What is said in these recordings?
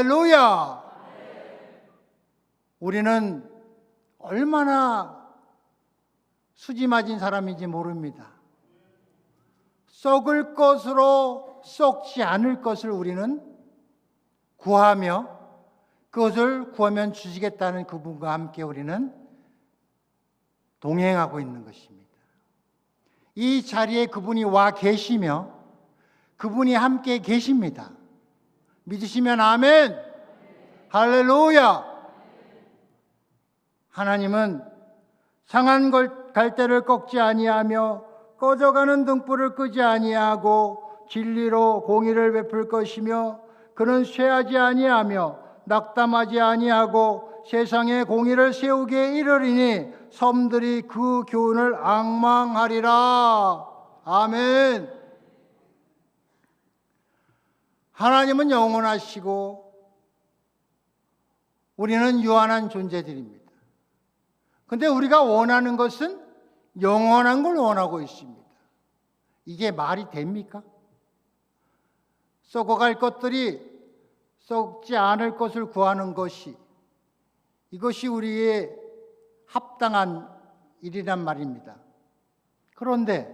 할렐루야! 우리는 얼마나 수지 맞은 사람인지 모릅니다. 썩을 것으로 썩지 않을 것을 우리는 구하며 그것을 구하면 주시겠다는 그분과 함께 우리는 동행하고 있는 것입니다. 이 자리에 그분이 와 계시며 그분이 함께 계십니다. 믿으시면 아멘. 할렐루야. 하나님은 상한 갈대를 꺾지 아니하며 꺼져가는 등불을 끄지 아니하고 진리로 공의를 베풀 것이며 그는 쇠하지 아니하며 낙담하지 아니하고 세상에 공의를 세우기에 이르리니 섬들이 그 교훈을 앙망하리라. 아멘. 하나님은 영원하시고 우리는 유한한 존재들입니다. 그런데 우리가 원하는 것은 영원한 걸 원하고 있습니다. 이게 말이 됩니까? 썩어갈 것들이 썩지 않을 것을 구하는 것이 이것이 우리의 합당한 일이란 말입니다. 그런데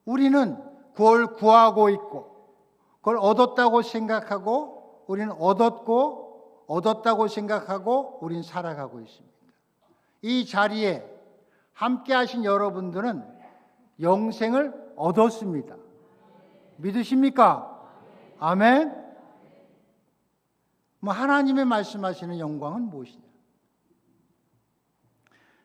우리는 그걸 구하고 있고 그걸 얻었다고 생각하고 우리는 얻었다고 생각하고 우리는 살아가고 있습니다. 이 자리에 함께 하신 여러분들은 영생을 얻었습니다. 믿으십니까? 아멘. 하나님의 말씀하시는 영광은 무엇이냐?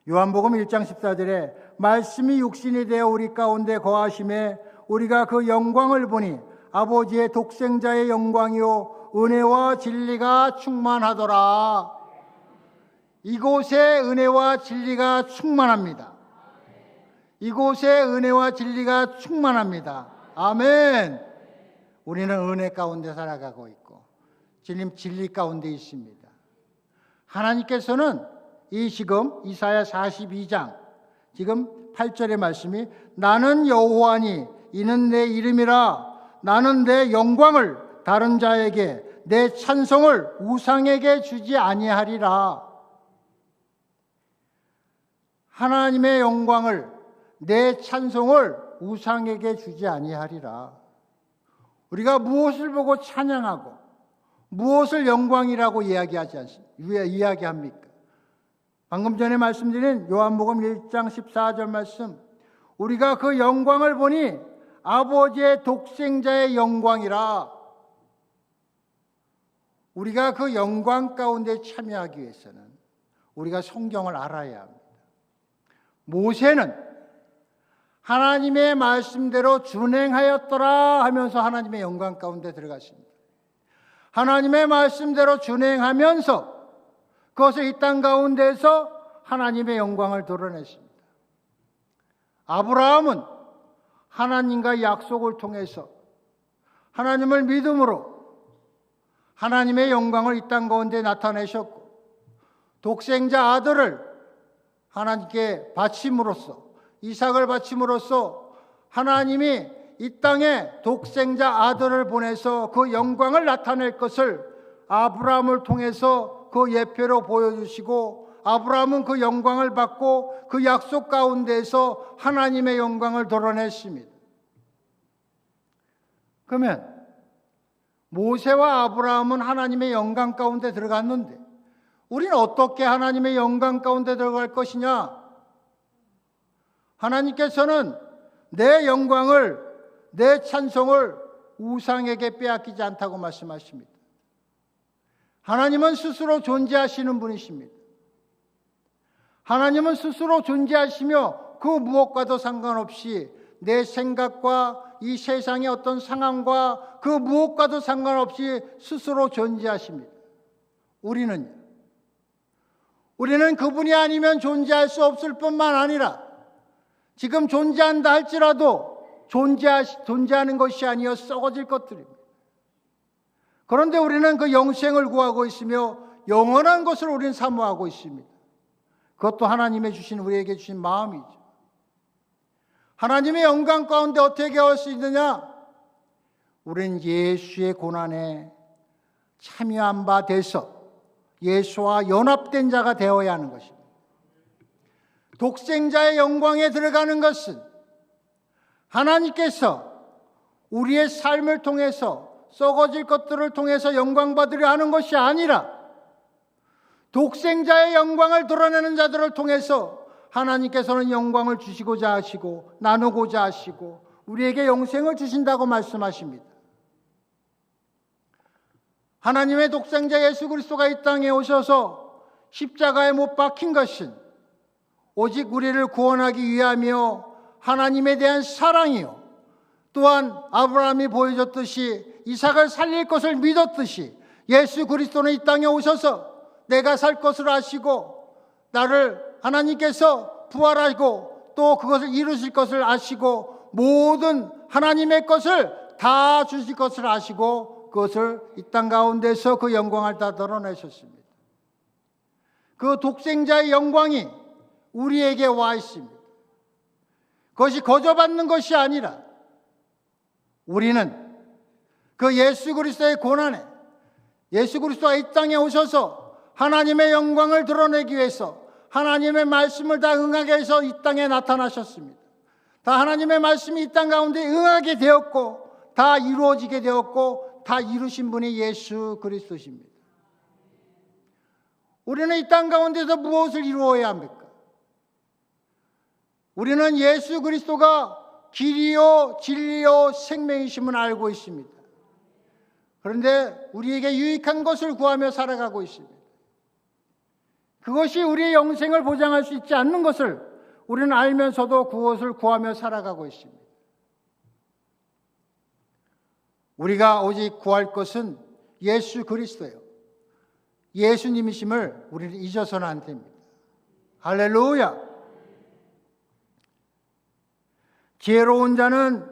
요한복음 1장 14절에 말씀이 육신이 되어 우리 가운데 거하심에 우리가 그 영광을 보니 아버지의 독생자의 영광이요 은혜와 진리가 충만하더라. 이곳에 은혜와 진리가 충만합니다. 이곳에 은혜와 진리가 충만합니다. 아멘. 우리는 은혜 가운데 살아가고 있고 진리 가운데 있습니다. 하나님께서는 이 지금 이사야 42장 지금 8절의 말씀이 나는 여호와니 이는 내 이름이라 나는 내 영광을 다른 자에게 내 찬송을 우상에게 주지 아니하리라. 하나님의 영광을 내 찬송을 우상에게 주지 아니하리라. 우리가 무엇을 보고 찬양하고 무엇을 영광이라고 이야기합니까? 방금 전에 말씀드린 요한복음 1장 14절 말씀 우리가 그 영광을 보니 아버지의 독생자의 영광이라. 우리가 그 영광 가운데 참여하기 위해서는 우리가 성경을 알아야 합니다. 모세는 하나님의 말씀대로 준행하였더라 하면서 하나님의 영광 가운데 들어갔습니다. 하나님의 말씀대로 준행하면서 그것을 이 땅 가운데서 하나님의 영광을 드러냈습니다. 아브라함은 하나님과 약속을 통해서 하나님을 믿음으로 하나님의 영광을 이 땅 가운데 나타내셨고 독생자 아들을 하나님께 바침으로써 이삭을 바침으로써 하나님이 이 땅에 독생자 아들을 보내서 그 영광을 나타낼 것을 아브라함을 통해서 그 예표로 보여주시고 아브라함은 그 영광을 받고 그 약속 가운데에서 하나님의 영광을 드러냈습니다. 그러면 모세와 아브라함은 하나님의 영광 가운데 들어갔는데 우리는 어떻게 하나님의 영광 가운데 들어갈 것이냐? 하나님께서는 내 영광을 내 찬송을 우상에게 빼앗기지 않다고 말씀하십니다. 하나님은 스스로 존재하시는 분이십니다. 하나님은 스스로 존재하시며 그 무엇과도 상관없이 내 생각과 이 세상의 어떤 상황과 그 무엇과도 상관없이 스스로 존재하십니다. 우리는 그분이 아니면 존재할 수 없을 뿐만 아니라 지금 존재한다 할지라도 존재하는 것이 아니어 썩어질 것들입니다. 그런데 우리는 그 영생을 구하고 있으며 영원한 것을 우리는 사모하고 있습니다. 그것도 하나님의 주신 우리에게 주신 마음이죠. 하나님의 영광 가운데 어떻게 할 수 있느냐? 우리는 예수의 고난에 참여한 바 돼서 예수와 연합된 자가 되어야 하는 것입니다. 독생자의 영광에 들어가는 것은 하나님께서 우리의 삶을 통해서 썩어질 것들을 통해서 영광 받으려 하는 것이 아니라 독생자의 영광을 드러내는 자들을 통해서 하나님께서는 영광을 주시고자 하시고 나누고자 하시고 우리에게 영생을 주신다고 말씀하십니다. 하나님의 독생자 예수 그리스도가 이 땅에 오셔서 십자가에 못 박힌 것은 오직 우리를 구원하기 위하며 하나님에 대한 사랑이요, 또한 아브라함이 보여줬듯이 이삭을 살릴 것을 믿었듯이 예수 그리스도는 이 땅에 오셔서 내가 살 것을 아시고 나를 하나님께서 부활하고 또 그것을 이루실 것을 아시고 모든 하나님의 것을 다 주실 것을 아시고 그것을 이 땅 가운데서 그 영광을 다 드러내셨습니다. 그 독생자의 영광이 우리에게 와 있습니다. 그것이 거저받는 것이 아니라 우리는 그 예수 그리스도의 고난에 예수 그리스도가 이 땅에 오셔서 하나님의 영광을 드러내기 위해서 하나님의 말씀을 다 응하게 해서 이 땅에 나타나셨습니다. 다 하나님의 말씀이 이 땅 가운데 응하게 되었고 다 이루어지게 되었고 다 이루신 분이 예수 그리스도십니다. 우리는 이 땅 가운데서 무엇을 이루어야 합니까? 우리는 예수 그리스도가 길이요 진리요 생명이심을 알고 있습니다. 그런데 우리에게 유익한 것을 구하며 살아가고 있습니다. 그것이 우리의 영생을 보장할 수 있지 않는 것을 우리는 알면서도 그것을 구하며 살아가고 있습니다. 우리가 오직 구할 것은 예수 그리스도예요. 예수님이심을 우리는 잊어서는 안 됩니다. 할렐루야! 지혜로운 자는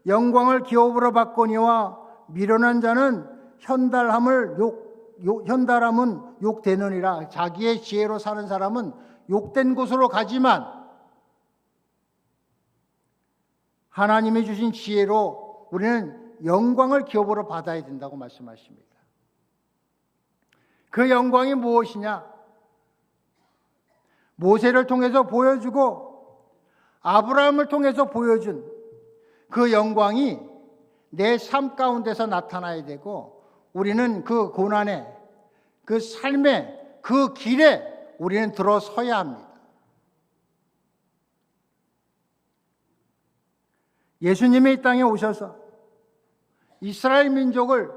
영광을 기업으로 받거니와 미련한 자는 현달함은 욕되느니라. 자기의 지혜로 사는 사람은 욕된 곳으로 가지만 하나님이 주신 지혜로 우리는 영광을 기업으로 받아야 된다고 말씀하십니다. 그 영광이 무엇이냐? 모세를 통해서 보여주고 아브라함을 통해서 보여준 그 영광이 내 삶 가운데서 나타나야 되고 우리는 그 고난에 그 삶의 그 길에 우리는 들어서야 합니다. 예수님이 이 땅에 오셔서 이스라엘 민족을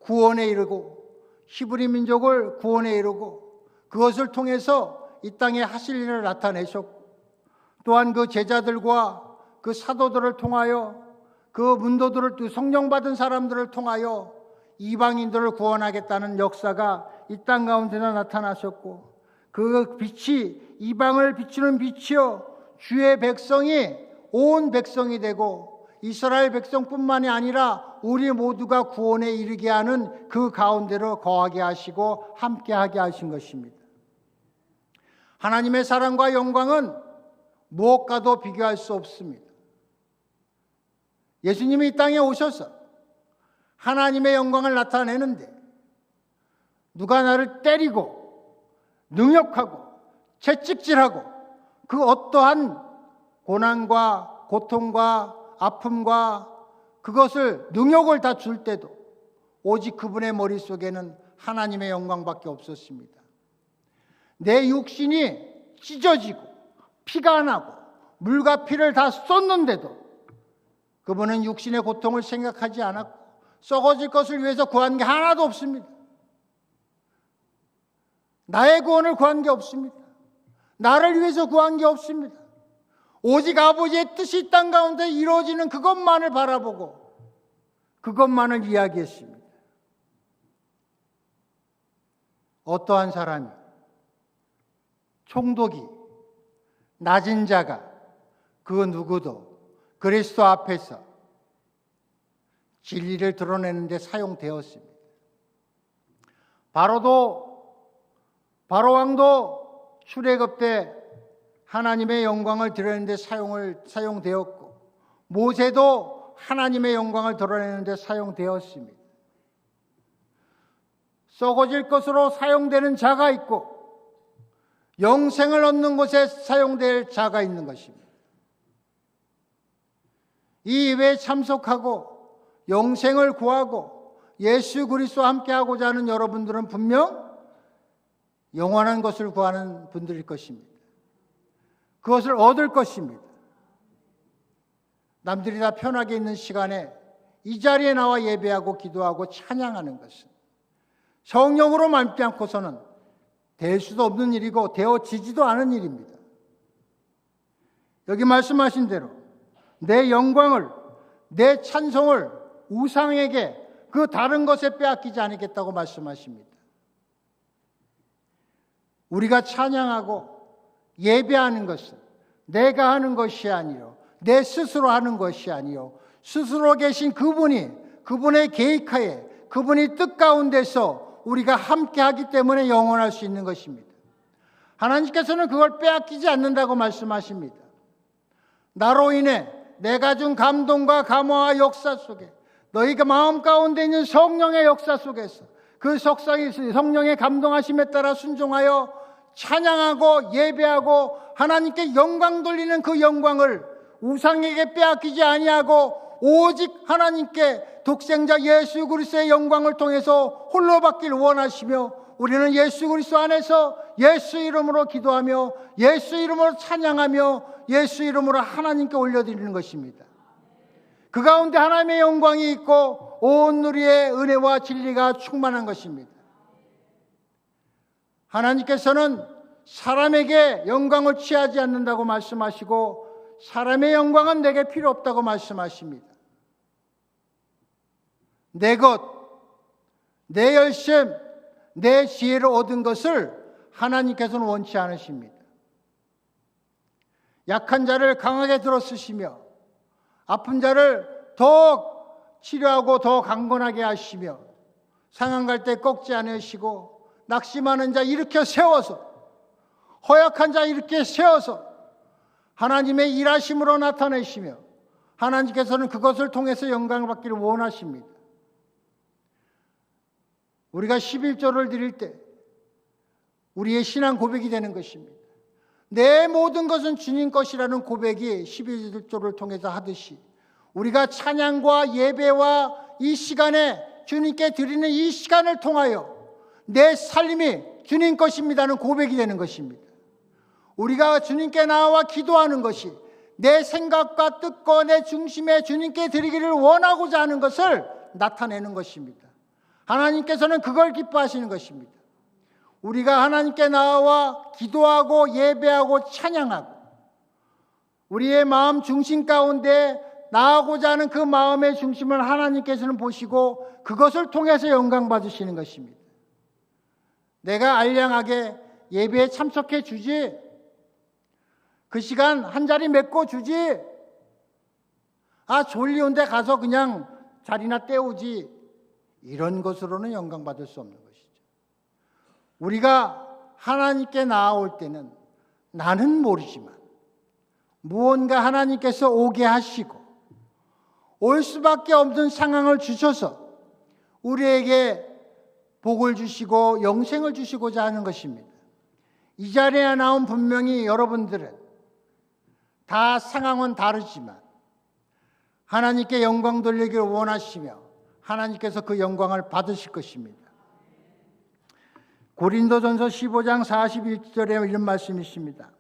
구원에 이르고 히브리 민족을 구원에 이르고 그것을 통해서 이 땅에 하실 일을 나타내셨고 또한 그 제자들과 그 사도들을 통하여 그 문도들을 성령 받은 사람들을 통하여 이방인들을 구원하겠다는 역사가 이 땅 가운데나 나타나셨고 그 빛이 이방을 비추는 빛이요 주의 백성이 온 백성이 되고 이스라엘 백성뿐만이 아니라 우리 모두가 구원에 이르게 하는 그 가운데로 거하게 하시고 함께하게 하신 것입니다. 하나님의 사랑과 영광은 무엇과도 비교할 수 없습니다. 예수님이 이 땅에 오셔서 하나님의 영광을 나타내는데 누가 나를 때리고 능욕하고 채찍질하고 그 어떠한 고난과 고통과 아픔과 그것을 능욕을 다 줄 때도 오직 그분의 머릿속에는 하나님의 영광밖에 없었습니다. 내 육신이 찢어지고 피가 나고 물과 피를 다 쏟는데도 그분은 육신의 고통을 생각하지 않았고 썩어질 것을 위해서 구한 게 하나도 없습니다. 나의 구원을 구한 게 없습니다. 나를 위해서 구한 게 없습니다. 오직 아버지의 뜻이 이 땅 가운데 이루어지는 그것만을 바라보고 그것만을 이야기했습니다. 어떠한 사람이 총독이 낮은 자가 그 누구도 그리스도 앞에서 진리를 드러내는 데 사용되었습니다. 바로 왕도 출애굽 때 하나님의 영광을 드러내는 데 사용되었고 모세도 하나님의 영광을 드러내는 데 사용되었습니다. 썩어질 것으로 사용되는 자가 있고 영생을 얻는 곳에 사용될 자가 있는 것입니다. 이 예배에 참석하고 영생을 구하고 예수 그리스도와 함께하고자 하는 여러분들은 분명 영원한 것을 구하는 분들일 것입니다. 그것을 얻을 것입니다. 남들이 다 편하게 있는 시간에 이 자리에 나와 예배하고 기도하고 찬양하는 것은 성령으로 말미암고서는 될 수도 없는 일이고 되어지지도 않은 일입니다. 여기 말씀하신 대로 내 영광을, 내 찬송을 우상에게 그 다른 것에 빼앗기지 않겠다고 말씀하십니다. 우리가 찬양하고 예배하는 것은 내가 하는 것이 아니요 내 스스로 하는 것이 아니요 스스로 계신 그분이, 그분의 계획하에, 그분이 뜻 가운데서 우리가 함께 하기 때문에 영원할 수 있는 것입니다. 하나님께서는 그걸 빼앗기지 않는다고 말씀하십니다. 나로 인해 내가 준 감동과 감화와 역사 속에 너희가 마음 가운데 있는 성령의 역사 속에서 그 성령의 감동하심에 따라 순종하여 찬양하고 예배하고 하나님께 영광 돌리는 그 영광을 우상에게 빼앗기지 아니하고 오직 하나님께 독생자 예수 그리스도의 영광을 통해서 홀로 받길 원하시며 우리는 예수 그리스도 안에서 예수 이름으로 기도하며 예수 이름으로 찬양하며 예수 이름으로 하나님께 올려드리는 것입니다. 그 가운데 하나님의 영광이 있고 온 누리의 은혜와 진리가 충만한 것입니다. 하나님께서는 사람에게 영광을 취하지 않는다고 말씀하시고 사람의 영광은 내게 필요 없다고 말씀하십니다. 내 것, 내 열심, 내 지혜를 얻은 것을 하나님께서는 원치 않으십니다. 약한 자를 강하게 들어쓰시며 아픈 자를 더 치료하고 더 강건하게 하시며 상한 갈 때 꺾지 않으시고 낙심하는 자 일으켜 세워서 허약한 자 일으켜 세워서 하나님의 일하심으로 나타내시며 하나님께서는 그것을 통해서 영광을 받기를 원하십니다. 우리가 11조를 드릴 때 우리의 신앙 고백이 되는 것입니다. 내 모든 것은 주님 것이라는 고백이 11조를 통해서 하듯이 우리가 찬양과 예배와 이 시간에 주님께 드리는 이 시간을 통하여 내 삶이 주님 것입니다는 고백이 되는 것입니다. 우리가 주님께 나와 기도하는 것이 내 생각과 뜻과 내 중심에 주님께 드리기를 원하고자 하는 것을 나타내는 것입니다. 하나님께서는 그걸 기뻐하시는 것입니다. 우리가 하나님께 나와 기도하고 예배하고 찬양하고 우리의 마음 중심 가운데 나아가고자 하는 그 마음의 중심을 하나님께서는 보시고 그것을 통해서 영광 받으시는 것입니다. 내가 알량하게 예배에 참석해 주지, 그 시간 한 자리 메꿔 주지, 졸리운데 가서 그냥 자리나 때우지, 이런 것으로는 영광 받을 수 없는 것이죠. 우리가 하나님께 나아올 때는 나는 모르지만 무언가 하나님께서 오게 하시고 올 수밖에 없는 상황을 주셔서 우리에게 복을 주시고 영생을 주시고자 하는 것입니다. 이 자리에 나온 분명히 여러분들은 다 상황은 다르지만 하나님께 영광 돌리기를 원하시며 하나님께서 그 영광을 받으실 것입니다. 고린도전서 15장 41절에 이런 말씀이 있습니다.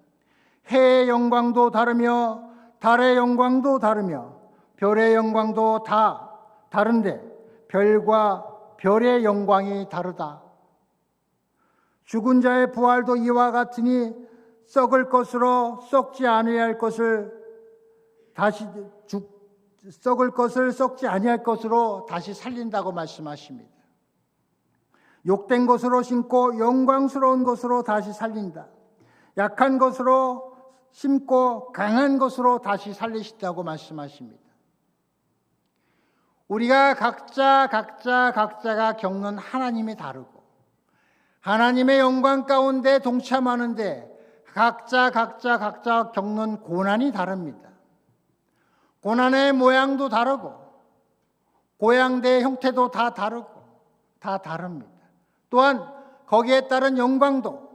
해의 영광도 다르며 달의 영광도 다르며 별의 영광도 다 다른데 별과 별의 영광이 다르다. 죽은 자의 부활도 이와 같으니 썩을 것으로 썩지 아니할 것을 썩을 것을 썩지 아니할 것으로 다시 살린다고 말씀하십니다. 욕된 것으로 심고 영광스러운 것으로 다시 살린다. 약한 것으로 심고 강한 것으로 다시 살리신다고 말씀하십니다. 우리가 각자가 겪는 하나님이 다르고 하나님의 영광 가운데 동참하는데 각자 겪는 고난이 다릅니다. 고난의 모양도 다르고 고양대의 형태도 다 다르고 다 다릅니다. 또한 거기에 따른 영광도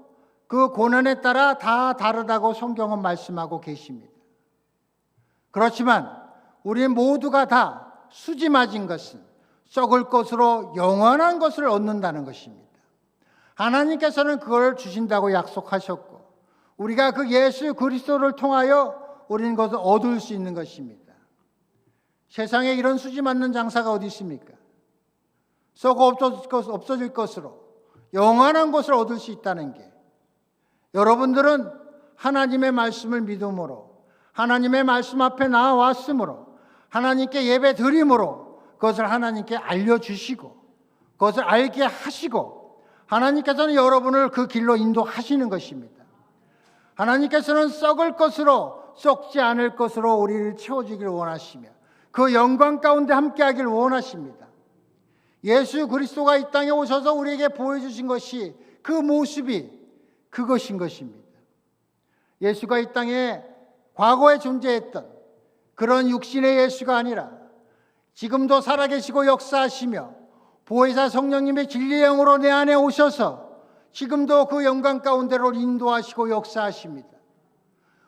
그 고난에 따라 다 다르다고 성경은 말씀하고 계십니다. 그렇지만 우리 모두가 다 수지 맞은 것은 썩을 것으로 영원한 것을 얻는다는 것입니다. 하나님께서는 그걸 주신다고 약속하셨고 우리가 그 예수 그리스도를 통하여 우리는 그것을 얻을 수 있는 것입니다. 세상에 이런 수지 맞는 장사가 어디 있습니까? 썩어 없어질 것으로 영원한 것을 얻을 수 있다는 게, 여러분들은 하나님의 말씀을 믿음으로 하나님의 말씀 앞에 나와왔으므로 하나님께 예배 드림으로 그것을 하나님께 알려주시고 그것을 알게 하시고 하나님께서는 여러분을 그 길로 인도하시는 것입니다. 하나님께서는 썩을 것으로 썩지 않을 것으로 우리를 채워주기를 원하시며 그 영광 가운데 함께하기를 원하십니다. 예수 그리스도가 이 땅에 오셔서 우리에게 보여주신 것이 그 모습이 그것인 것입니다. 예수가 이 땅에 과거에 존재했던 그런 육신의 예수가 아니라 지금도 살아계시고 역사하시며 보혜사 성령님의 진리의 영으로 내 안에 오셔서 지금도 그 영광 가운데로 인도하시고 역사하십니다.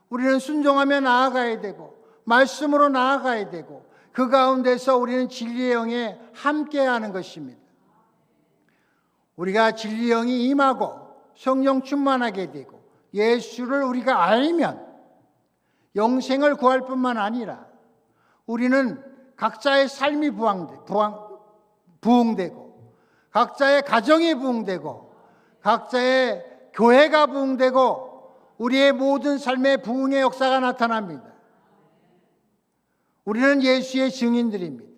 우리는 순종하며 나아가야 되고 말씀으로 나아가야 되고 그 가운데서 우리는 진리의 영에 함께하는 것입니다. 우리가 진리의 영이 임하고 성령 충만하게 되고 예수를 우리가 알면 영생을 구할 뿐만 아니라 우리는 각자의 삶이 부흥되고 각자의 가정이 부흥되고 각자의 교회가 부흥되고 우리의 모든 삶의 부흥의 역사가 나타납니다. 우리는 예수의 증인들입니다.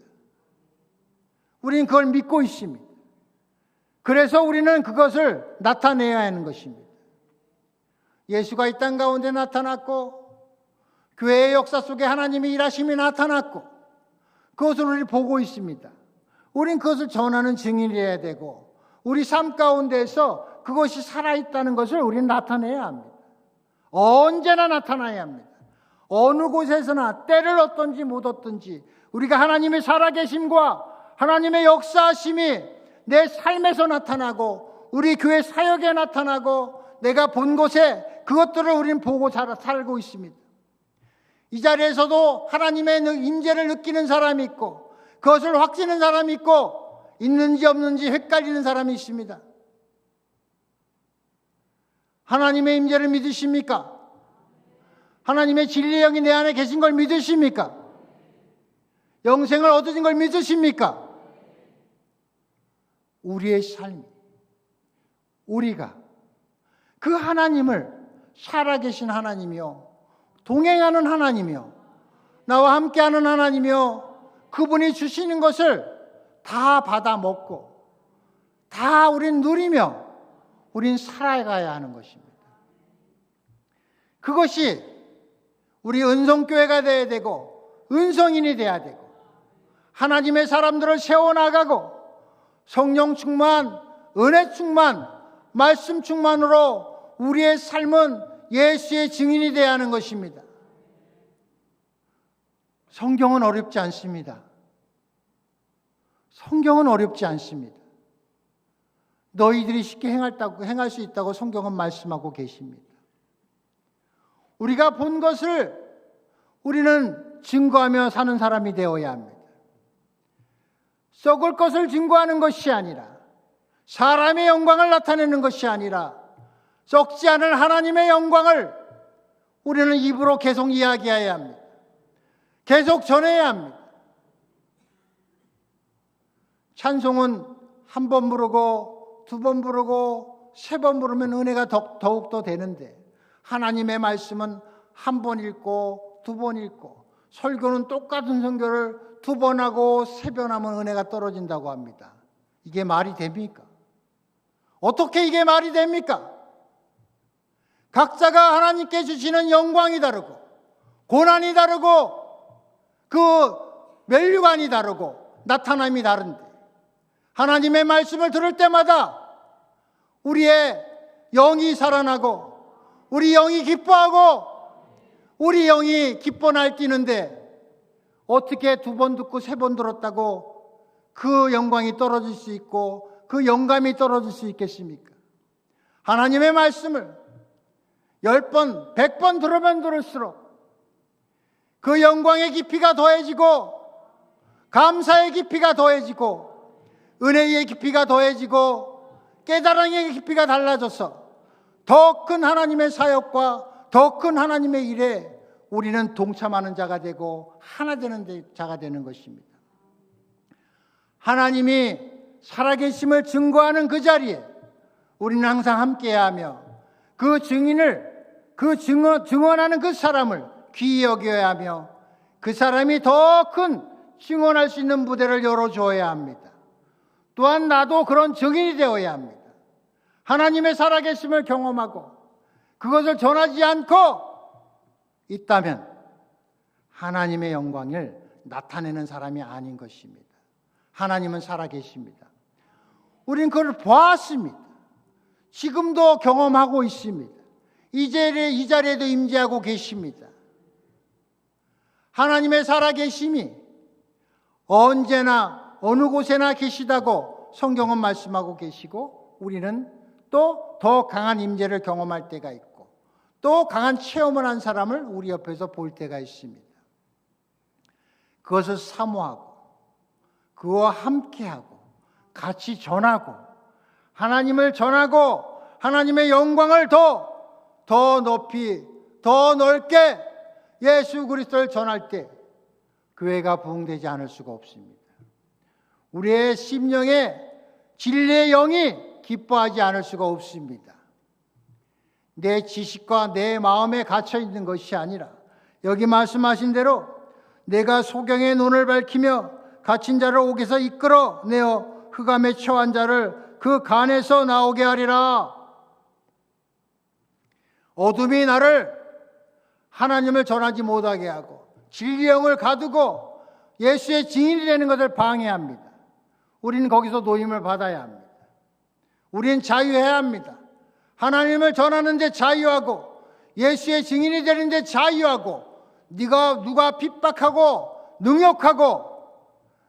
우리는 그걸 믿고 있습니다. 그래서 우리는 그것을 나타내야 하는 것입니다. 예수가 이 땅 가운데 나타났고 교회의 역사 속에 하나님의 일하심이 나타났고 그것을 우리 보고 있습니다. 우린 그것을 전하는 증인이어야 되고 우리 삶 가운데서 그것이 살아있다는 것을 우리는 나타내야 합니다. 언제나 나타나야 합니다. 어느 곳에서나 때를 얻든지 못 얻든지 우리가 하나님의 살아계심과 하나님의 역사하심이 내 삶에서 나타나고 우리 교회 사역에 나타나고 내가 본 곳에 그것들을 우리는 보고 살고 있습니다. 이 자리에서도 하나님의 임재를 느끼는 사람이 있고 그것을 확신하는 사람이 있고 있는지 없는지 헷갈리는 사람이 있습니다. 하나님의 임재를 믿으십니까? 하나님의 진리의 영이 내 안에 계신 걸 믿으십니까? 영생을 얻으신 걸 믿으십니까? 우리의 삶, 우리가 그 하나님을 살아계신 하나님이요 동행하는 하나님이요 나와 함께하는 하나님이요 그분이 주시는 것을 다 받아 먹고 다 우린 누리며 우린 살아가야 하는 것입니다. 그것이 우리 은성교회가 되어야 되고 은성인이 되어야 되고 하나님의 사람들을 세워나가고 성령 충만, 은혜 충만, 말씀 충만으로 우리의 삶은 예수의 증인이 되어야 하는 것입니다. 성경은 어렵지 않습니다. 성경은 어렵지 않습니다. 너희들이 쉽게 행할 수 있다고 성경은 말씀하고 계십니다. 우리가 본 것을 우리는 증거하며 사는 사람이 되어야 합니다. 썩을 것을 증거하는 것이 아니라 사람의 영광을 나타내는 것이 아니라 썩지 않을 하나님의 영광을 우리는 입으로 계속 이야기해야 합니다. 계속 전해야 합니다. 찬송은 한 번 부르고 두 번 부르고 세 번 부르면 은혜가 더욱더 되는데 하나님의 말씀은 한 번 읽고 두 번 읽고 설교는 똑같은 설교를 두 번 하고 세 번 하면 은혜가 떨어진다고 합니다. 이게 말이 됩니까? 어떻게 이게 말이 됩니까? 각자가 하나님께 주시는 영광이 다르고 고난이 다르고 그 면류관이 다르고 나타남이 다른데 하나님의 말씀을 들을 때마다 우리의 영이 살아나고 우리 영이 기뻐하고 우리 영이 기뻐 날뛰는데 어떻게 두 번 듣고 세 번 들었다고 그 영광이 떨어질 수 있고 그 영감이 떨어질 수 있겠습니까? 하나님의 말씀을 10번, 100번 들으면 들을수록 그 영광의 깊이가 더해지고 감사의 깊이가 더해지고 은혜의 깊이가 더해지고 깨달음의 깊이가 달라져서 더 큰 하나님의 사역과 더 큰 하나님의 일에 우리는 동참하는 자가 되고 하나 되는 자가 되는 것입니다. 하나님이 살아계심을 증거하는 그 자리에 우리는 항상 함께해야 하며 그 증언하는 그 사람을 귀히 여겨야 하며 그 사람이 더 큰 증언할 수 있는 무대를 열어줘야 합니다. 또한 나도 그런 증인이 되어야 합니다. 하나님의 살아계심을 경험하고 그것을 전하지 않고 있다면 하나님의 영광을 나타내는 사람이 아닌 것입니다. 하나님은 살아계십니다. 우린 그걸 보았습니다. 지금도 경험하고 있습니다. 이 자리에도 임재하고 계십니다. 하나님의 살아계심이 언제나 어느 곳에나 계시다고 성경은 말씀하고 계시고 우리는 또 더 강한 임재를 경험할 때가 있고 또 강한 체험을 한 사람을 우리 옆에서 볼 때가 있습니다. 그것을 사모하고 그와 함께하고 같이 전하고 하나님을 전하고 하나님의 영광을 더 높이 더 넓게 예수 그리스도를 전할 때 교회가 부흥되지 않을 수가 없습니다. 우리의 심령에 진리의 영이 기뻐하지 않을 수가 없습니다. 내 지식과 내 마음에 갇혀 있는 것이 아니라 여기 말씀하신 대로 내가 소경의 눈을 밝히며 갇힌 자를 옥에서 이끌어내어 흑암에 처한 자를 그 간에서 나오게 하리라. 어둠이 나를 하나님을 전하지 못하게 하고 진리의 영을 가두고 예수의 증인이 되는 것을 방해합니다. 우리는 거기서 노임을 받아야 합니다. 우리는 자유해야 합니다. 하나님을 전하는 데 자유하고 예수의 증인이 되는 데 자유하고 누가 핍박하고 능욕하고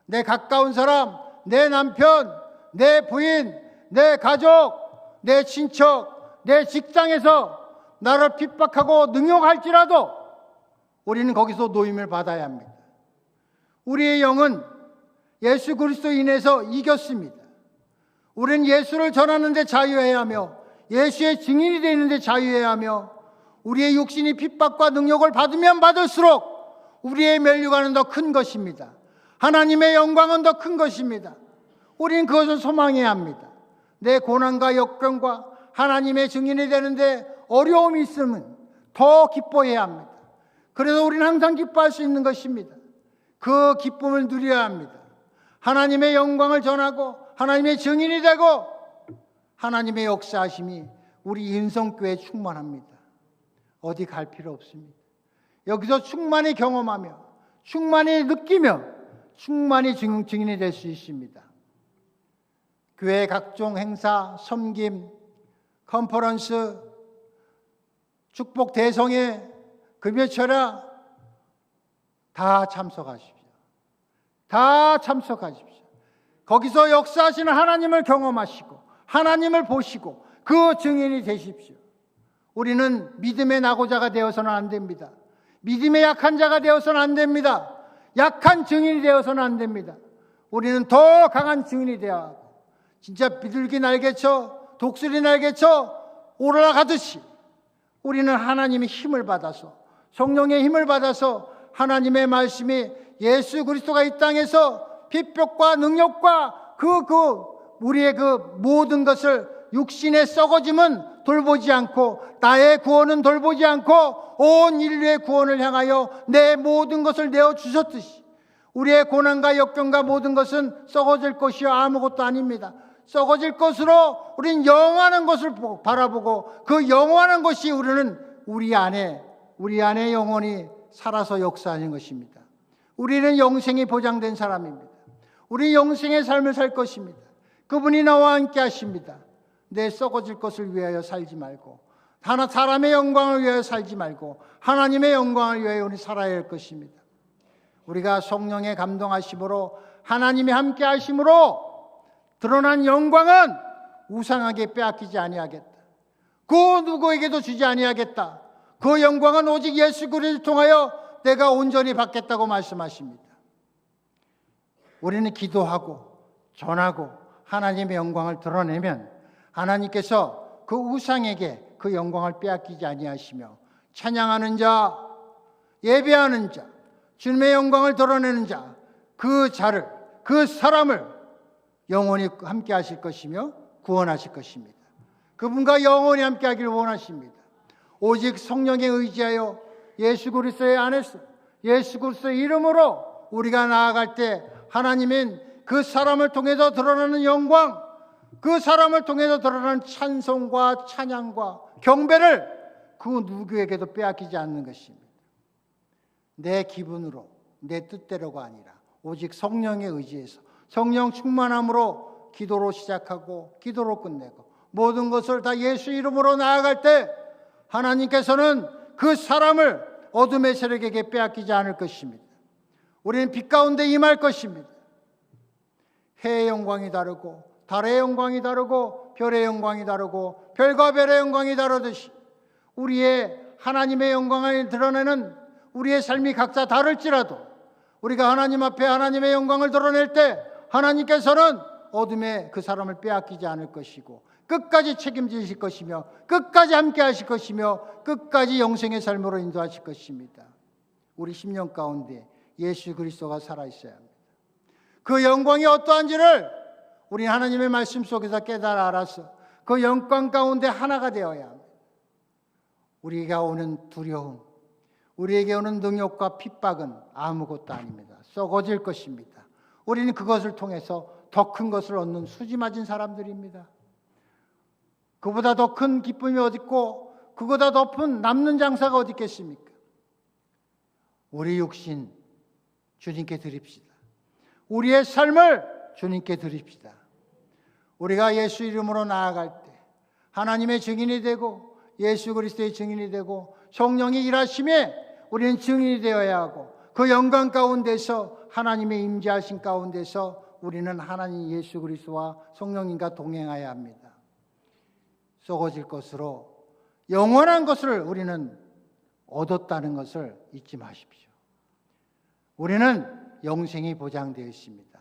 내 가까운 사람, 내 남편, 내 부인, 내 가족, 내 친척, 내 직장에서 나를 핍박하고 능욕할지라도 우리는 거기서 노임을 받아야 합니다. 우리의 영은 예수 그리스도 인해서 이겼습니다. 우리는 예수를 전하는 데 자유해야 하며 예수의 증인이 되는 데 자유해야 하며 우리의 육신이 핍박과 능욕을 받으면 받을수록 우리의 면류관은 더 큰 것입니다. 하나님의 영광은 더 큰 것입니다. 우리는 그것을 소망해야 합니다. 내 고난과 역경과 하나님의 증인이 되는데 어려움이 있으면 더 기뻐해야 합니다. 그래서 우리는 항상 기뻐할 수 있는 것입니다. 그 기쁨을 누려야 합니다. 하나님의 영광을 전하고 하나님의 증인이 되고 하나님의 역사하심이 우리 인성교회에 충만합니다. 어디 갈 필요 없습니다. 여기서 충만히 경험하며 충만히 느끼며 충만히 증인이 될 수 있습니다. 교회 각종 행사, 섬김, 컨퍼런스, 축복 대성회, 금요철야 다 참석하십시오. 다 참석하십시오. 거기서 역사하시는 하나님을 경험하시고 하나님을 보시고 그 증인이 되십시오. 우리는 믿음의 낙오자가 되어서는 안 됩니다. 믿음의 약한 자가 되어서는 안 됩니다. 약한 증인이 되어서는 안 됩니다. 우리는 더 강한 증인이 되어야 하고 진짜 비둘기 날개쳐 독수리 날개쳐 올라가듯이 우리는 하나님의 힘을 받아서 성령의 힘을 받아서 하나님의 말씀이 예수 그리스도가 이 땅에서 핍박과 능력과 우리의 그 모든 것을 육신의 썩어짐은 돌보지 않고 나의 구원은 돌보지 않고 온 인류의 구원을 향하여 내 모든 것을 내어주셨듯이 우리의 고난과 역경과 모든 것은 썩어질 것이요 아무것도 아닙니다. 썩어질 것으로 우리는 영원한 것을 바라보고 그 영원한 것이 우리 안에 영원히 살아서 역사하는 것입니다. 우리는 영생이 보장된 사람입니다. 우리 영생의 삶을 살 것입니다. 그분이 나와 함께 하십니다. 내 썩어질 것을 위하여 살지 말고 사람의 영광을 위하여 살지 말고 하나님의 영광을 위하여 우리 살아야 할 것입니다. 우리가 성령의 감동하심으로 하나님이 함께 하심으로 드러난 영광은 우상에게 빼앗기지 아니하겠다. 그 누구에게도 주지 아니하겠다. 그 영광은 오직 예수 그리스도를 통하여 내가 온전히 받겠다고 말씀하십니다. 우리는 기도하고 전하고 하나님의 영광을 드러내면 하나님께서 그 우상에게 그 영광을 빼앗기지 아니하시며 찬양하는 자, 예배하는 자, 주님의 영광을 드러내는 자, 그 자를, 그 사람을 영원히 함께 하실 것이며 구원하실 것입니다. 그분과 영원히 함께 하기를 원하십니다. 오직 성령에 의지하여 예수 그리스도의 안에서 예수 그리스도의 이름으로 우리가 나아갈 때 하나님은 그 사람을 통해서 드러나는 영광, 그 사람을 통해서 드러나는 찬송과 찬양과 경배를 그 누구에게도 빼앗기지 않는 것입니다. 내 기분으로, 내 뜻대로가 아니라 오직 성령에 의지해서 성령 충만함으로 기도로 시작하고 기도로 끝내고 모든 것을 다 예수 이름으로 나아갈 때 하나님께서는 그 사람을 어둠의 세력에게 빼앗기지 않을 것입니다. 우리는 빛 가운데 임할 것입니다. 해의 영광이 다르고 달의 영광이 다르고 별의 영광이 다르고 별과 별의 영광이 다르듯이 우리의 하나님의 영광을 드러내는 우리의 삶이 각자 다를지라도 우리가 하나님 앞에 하나님의 영광을 드러낼 때 하나님께서는 어둠에 그 사람을 빼앗기지 않을 것이고 끝까지 책임지실 것이며 끝까지 함께 하실 것이며 끝까지 영생의 삶으로 인도하실 것입니다. 우리 심령 가운데 예수 그리스도가 살아있어야 합니다. 그 영광이 어떠한지를 우리 하나님의 말씀 속에서 깨달아 알아서 그 영광 가운데 하나가 되어야 합니다. 우리가 오는 두려움, 우리에게 오는 능욕과 핍박은 아무것도 아닙니다. 썩어질 것입니다. 우리는 그것을 통해서 더 큰 것을 얻는 수지 맞은 사람들입니다. 그보다 더 큰 기쁨이 어디 있고 그보다 더 큰 남는 장사가 어디 있겠습니까? 우리 육신 주님께 드립시다. 우리의 삶을 주님께 드립시다. 우리가 예수 이름으로 나아갈 때 하나님의 증인이 되고 예수 그리스도의 증인이 되고 성령이 일하심에 우리는 증인이 되어야 하고 그 영광 가운데서 하나님의 임재하신 가운데서 우리는 하나님 예수 그리스도와 성령님과 동행해야 합니다. 썩어질 것으로 영원한 것을 우리는 얻었다는 것을 잊지 마십시오. 우리는 영생이 보장되어 있습니다.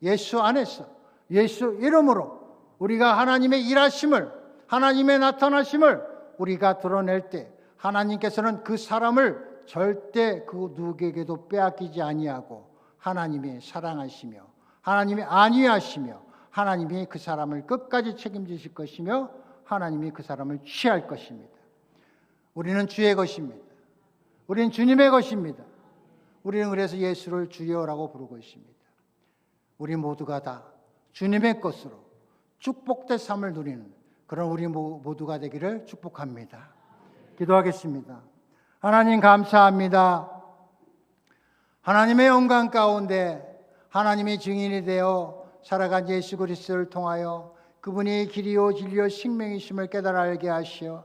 예수 안에서 예수 이름으로 우리가 하나님의 일하심을 하나님의 나타나심을 우리가 드러낼 때 하나님께서는 그 사람을 절대 그 누구에게도 빼앗기지 아니하고 하나님이 사랑하시며 하나님이 안위하시며 하나님이 그 사람을 끝까지 책임지실 것이며 하나님이 그 사람을 취할 것입니다. 우리는 주의 것입니다. 우리는 주님의 것입니다. 우리는 그래서 예수를 주여라고 부르고 있습니다. 우리 모두가 다 주님의 것으로 축복된 삶을 누리는 그런 우리 모두가 되기를 축복합니다. 기도하겠습니다. 하나님 감사합니다. 하나님의 영광 가운데 하나님의 증인이 되어 살아간 예수 그리스도를 통하여 그분이 길이요 진리요 생명이심을 깨달아 알게 하시어